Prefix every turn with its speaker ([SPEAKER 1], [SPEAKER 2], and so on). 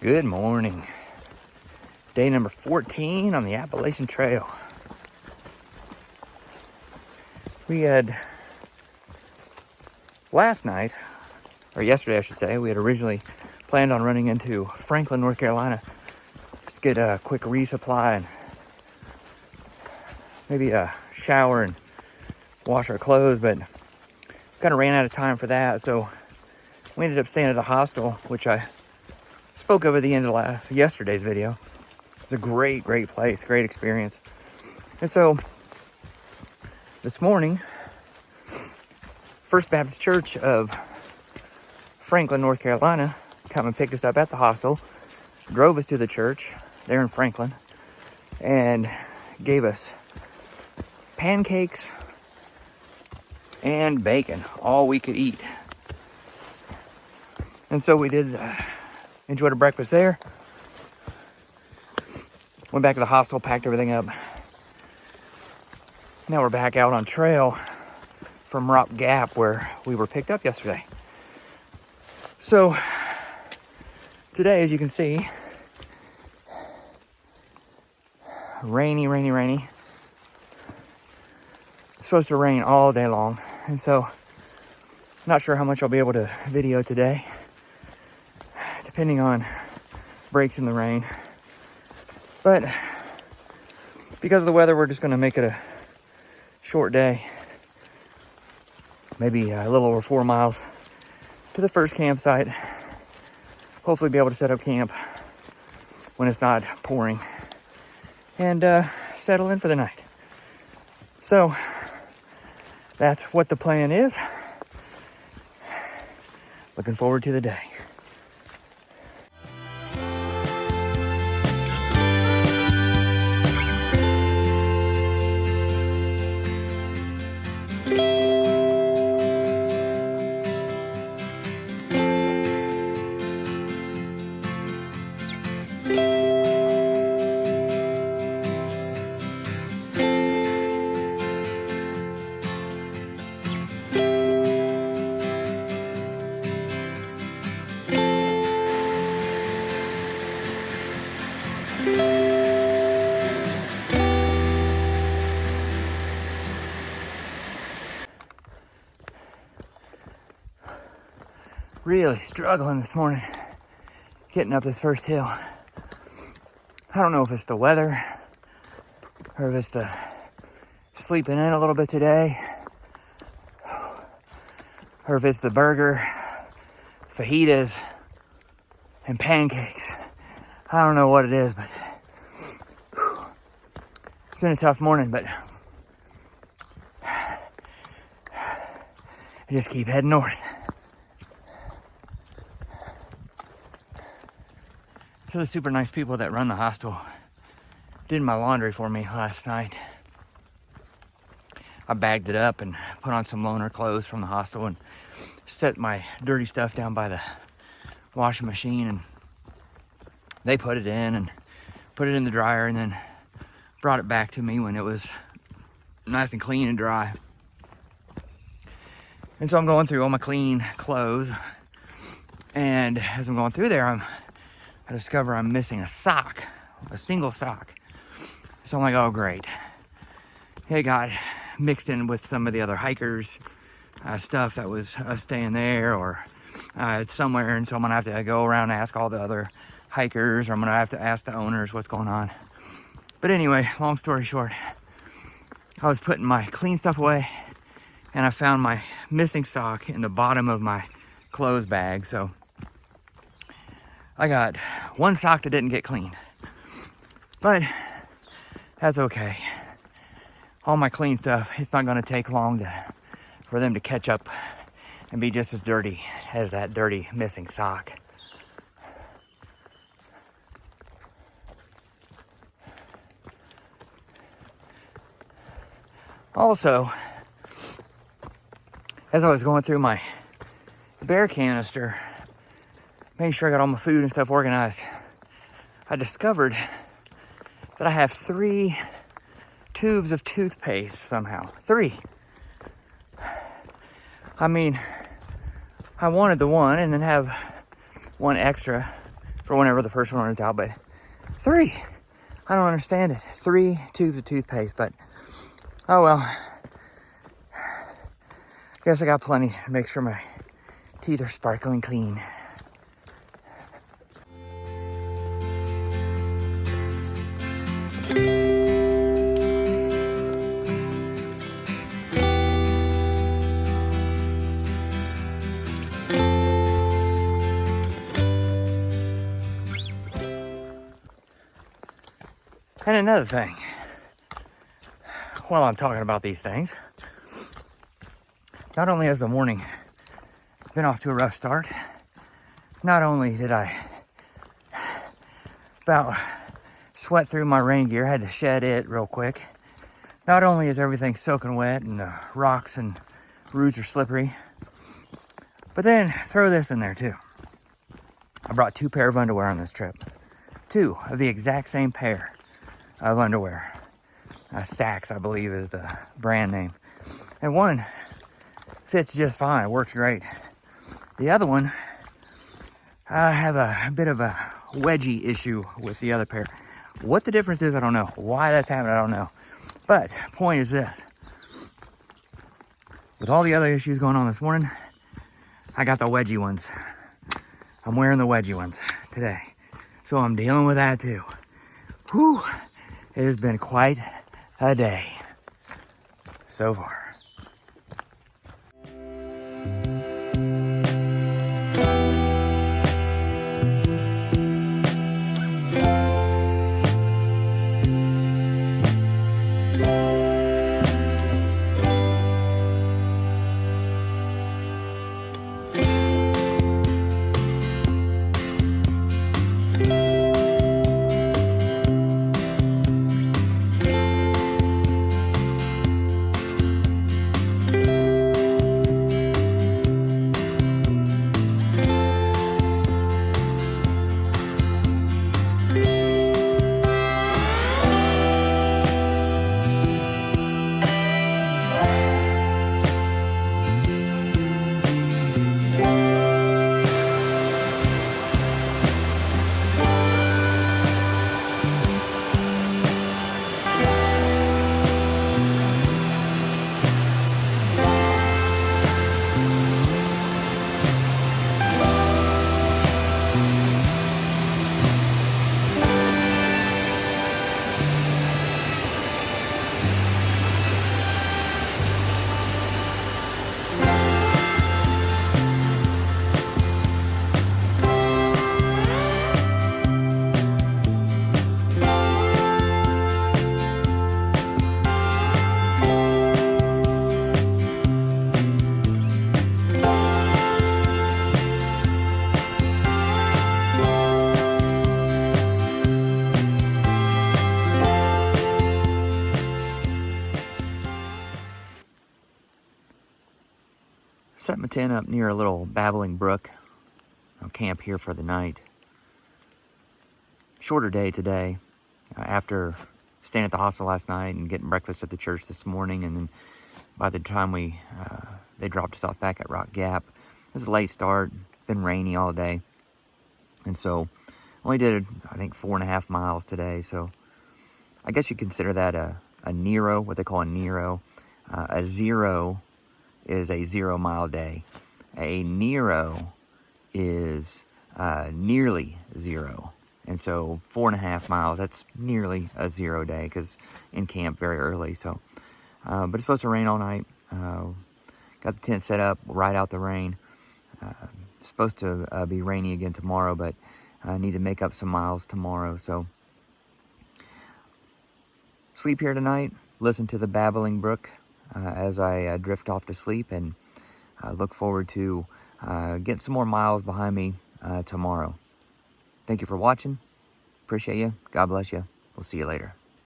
[SPEAKER 1] Good morning. Day number 14 on the Appalachian Trail. We had last night, or yesterday I should say, we had originally planned on running into Franklin, North Carolina. Just get a quick resupply and maybe a shower and wash our clothes, but kind of ran out of time for that, so we ended up staying at a hostel, which I spoke of at the end of yesterday's video. It's a great place, great experience. And so this morning, First Baptist Church of Franklin, North Carolina, come and picked us up at the hostel, drove us to the church there in Franklin, and gave us pancakes and bacon, all we could eat. And so we did enjoyed a breakfast there. Went back to the hostel, packed everything up. Now we're back out on trail from Rock Gap where we were picked up yesterday. So today, as you can see, rainy. It's supposed to rain all day long. And so not sure how much I'll be able to video today, depending on breaks in the rain. But because of the weather, we're just going to make it a short day. Maybe a little over 4 miles to the first campsite. Hopefully be able to set up camp when it's not pouring and settle in for the night. So that's what the plan is. Looking forward to the day. Really struggling this morning getting up this first hill. I don't know if it's the weather or if it's the sleeping in a little bit today or if it's the burger, fajitas, and pancakes. I don't know what it is, but it's been a tough morning, but I just keep heading north. So the super nice people that run the hostel did my laundry for me last night. I bagged it up and put on some loaner clothes from the hostel and set my dirty stuff down by the washing machine, and they put it in and put it in the dryer and then brought it back to me when it was nice and clean and dry. And so I'm going through all my clean clothes, and as I'm going through there, I discover I'm missing a sock, a single sock. So I'm like, oh great. It got mixed in with some of the other hikers' stuff that was staying there, or it's somewhere, and so I'm gonna have to go around and ask all the other hikers, or I'm gonna have to ask the owners what's going on. But anyway, long story short, I was putting my clean stuff away, and I found my missing sock in the bottom of my clothes bag. So I got one sock that didn't get cleaned, but that's okay. All my clean stuff, it's not going to take long for them to catch up and be just as dirty as that dirty missing sock. Also, as I was going through my bear canister, making sure I got all my food and stuff organized, I discovered that I have 3 tubes of toothpaste somehow. 3. I mean, I wanted the one and then have one extra for whenever the first one runs out. But 3, I don't understand it. 3 tubes of toothpaste, but oh well. Guess I got plenty to make sure my teeth are sparkling clean. And another thing, while I'm talking about these things, not only has the morning been off to a rough start, not only did I about sweat through my rain gear, had to shed it real quick, not only is everything soaking wet and the rocks and roots are slippery, but then throw this in there too. I brought 2 pair of underwear on this trip. 2 of the exact same pair of underwear. Saks, I believe, is the brand name. And one fits just fine, works great. The other one, I have a bit of a wedgie issue with the other pair. What the difference is, I don't know. Why that's happening, I don't know. But point is this. With all the other issues going on this morning, I got the wedgie ones. I'm wearing the wedgie ones today. So I'm dealing with that too. Whew. It has been quite a day so far. Set my tent up near a little babbling brook. I'll camp here for the night. Shorter day today. After staying at the hospital last night and getting breakfast at the church this morning, and then by the time they dropped us off back at Rock Gap, it was a late start. Been rainy all day, and so only did I think 4.5 miles today. So I guess you consider that a Nero, what they call a Nero. A zero is a 0 mile day. A Nero is nearly 0. And so 4.5 miles, that's nearly a 0 day, because in camp very early. So, but it's supposed to rain all night. Got the tent set up, ride out the rain. It's supposed to be rainy again tomorrow, but I need to make up some miles tomorrow. So sleep here tonight, listen to the babbling brook as I drift off to sleep, and look forward to getting some more miles behind me tomorrow. Thank you for watching. Appreciate you. God bless you. We'll see you later.